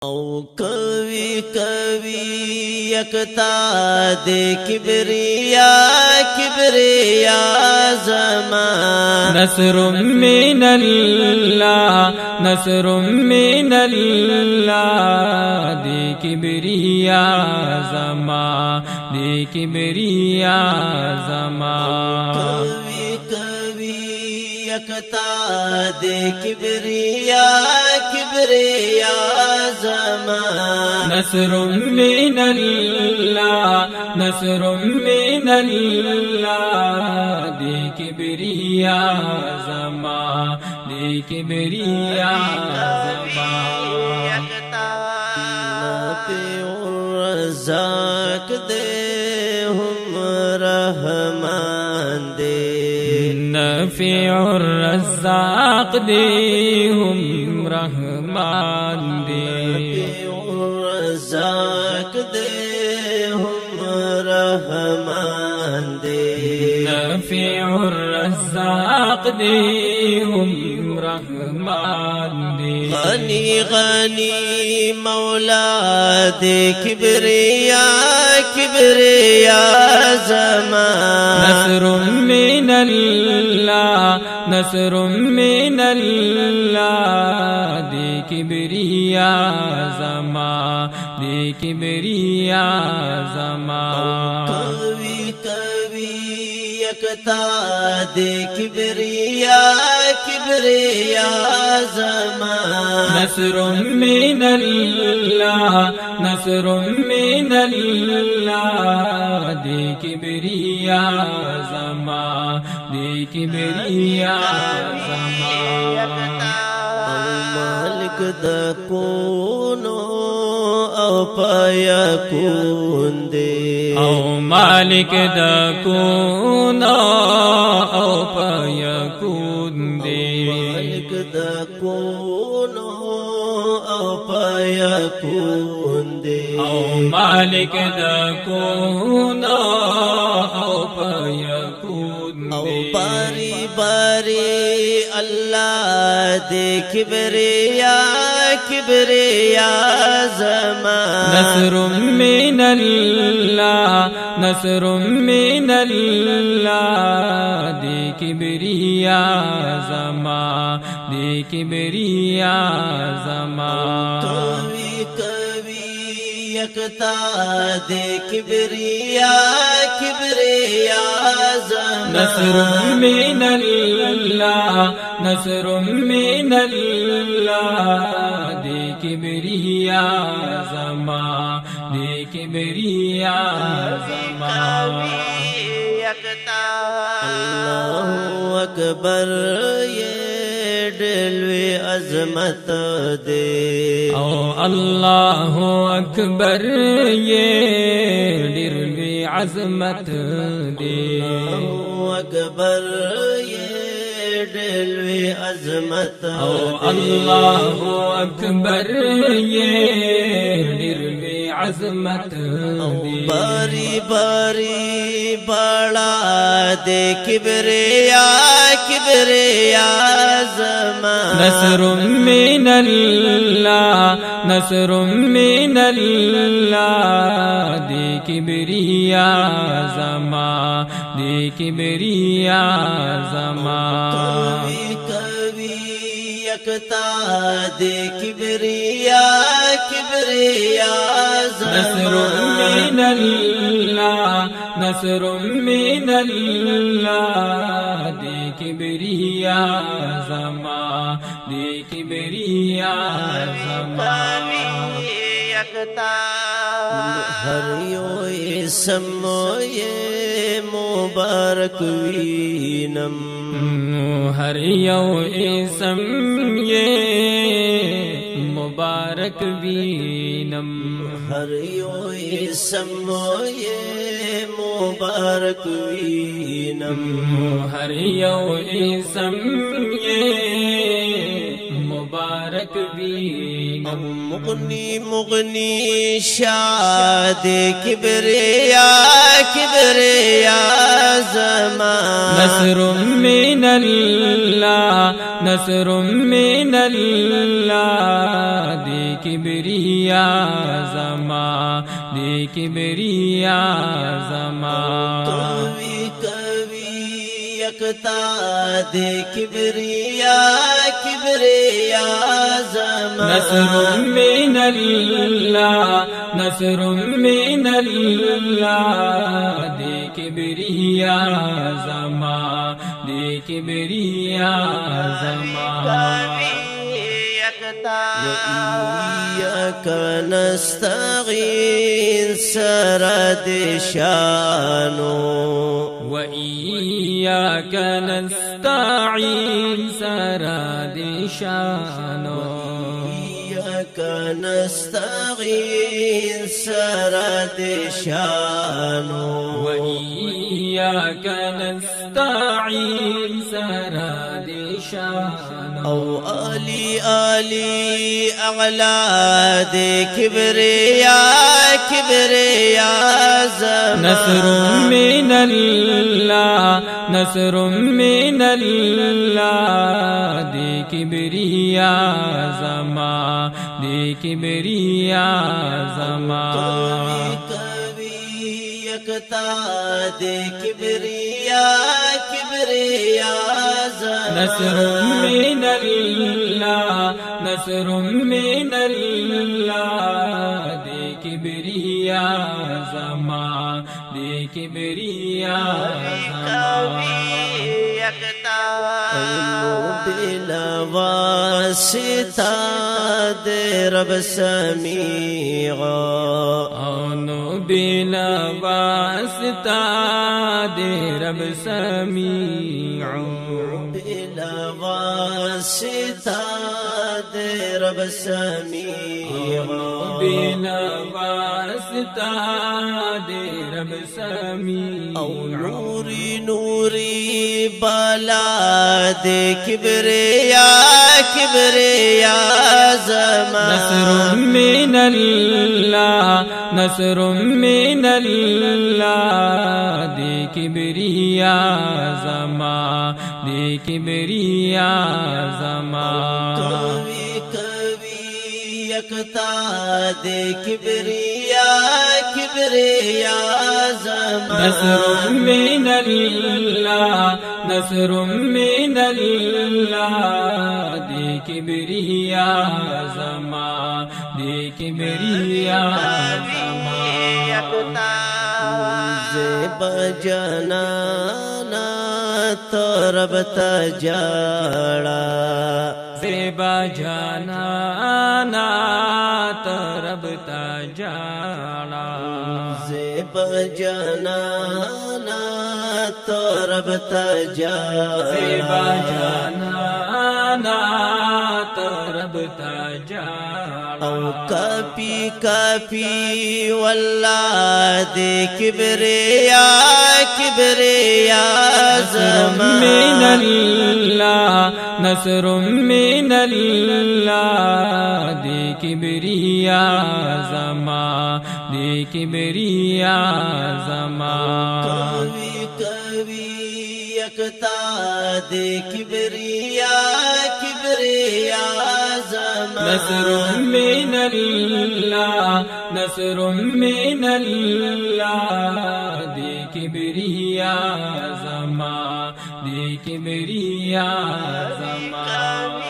او کوي کوي یکتا دے کبریا کبریا زمان نصر من اللہ نصر من اللہ دے کبریا زمان دے کبریا زمان کوي کوي یکتا دے کبریا کبریا زمان نصر من اللہ نصر من اللہ دے کبریا زمان دے کبریا زمان نافع الرزاق دے ہم رحمان دے نافع الرزاق دے ہم رحمان دے الرزاق دے ہم رحمان دے نافع الرزاق دے ہم رحمان دے غنی غنی مولا دے کبریا کبریا زمان نصر من اللہ نصر من اللہ دے کبریا زمان دے کبریا زمان کوي کوي یکتا دے کبریا کبریا زمان نصر من اللہ نصر من اللہ دے کبریا زمان دے کبریا زمان مالک دا کونو او پایکون دے او مالک دا کون او پایکون دے مالک دا کونو او پایکون دے او مالک دا کون او پایکون او دے باری باری اللہ دے کبریا کبریا زمان نصر من اللہ نصر من اللہ دے کبریا زمان دے کبریا زمان کوي کوي یکتا دے کبریا کبریا زمان نصر من اللہ نصر من اللہ دے کبریا زمان دے کبریا زمان اللہ اکبر یہ دلوی عظمت دے او اللہ اکبر یہ ڈروی عظمت دے اکبر یہ دلوی عظمت او اللہ اکبر یہ ڈروی عظمت دے باری باری بڑا دے کبریا کبریا زمان نصر من اللہ نصر من اللہ دے کبریا زمان دے کبریا زمان کوي کوي یکتا دے کبریا کبریا نصر زمان من اللہ نصر من اللہ دے کبریا زمان دے کبریا زمان ہر یو اسم یہ مبارک وینم ہر یو اسم یہ مبارک وینم ہر یو اسم یہ مبارک وینم ہر یو اسم یہ مبارک مبارک وینم مغنی مغنی شاد کبریا کبریا زمان نصر من اللہ نصر من اللہ دی کبریا زمان دی کبریا زمان یکتا دے کبریا کبریا زمان نصر من اللہ نصر من اللہ دے کبریا زمان دے کبریا زمان وإياك نستعين سرد شانو وإياك نستعين سرد شانو وإياك نستعين سرد شانو وإياك نستعين سرد شانو أو آلي أعلى دي كبريا كبريا زمان نصر من الله نصر من الله دي كبريا زمان دي كبريا زمان دے کبریا کبریا زمان نصر من اللہ نصر من اللہ دے کبریا زمان دے کبریا زمان بلا واسطہ دے رب سمیع بلا واسطہ دے رب سمیع بلا واسطہ دے رب سمیع بلا واسطہ دے رب سمیع نوری نوری بالا دے کبریا کبریا زمان نصر من اللہ نصر من اللہ دے کبریا زمان دے کبریا زمان یکتا دے کبریا کبریا زمان نصر من اللہ نصر من اللہ دے کبریا زمان دے کبریا زمان زیب جنانا ترب تجاڑا زیبا جانانا ترب تجاڑا زیب جنانا ترب تجاڑا زیبا جانانا ترب تجاڑا او کافی کافی واللہ دے کبریا کبریا زمان من اللہ نصر من اللہ دے کبریا زمان دے کبریا زمان یکتا دے کبریا کبریا زمان نصر من اللہ نصر من اللہ دے کبریا زمان دے کبریا زمان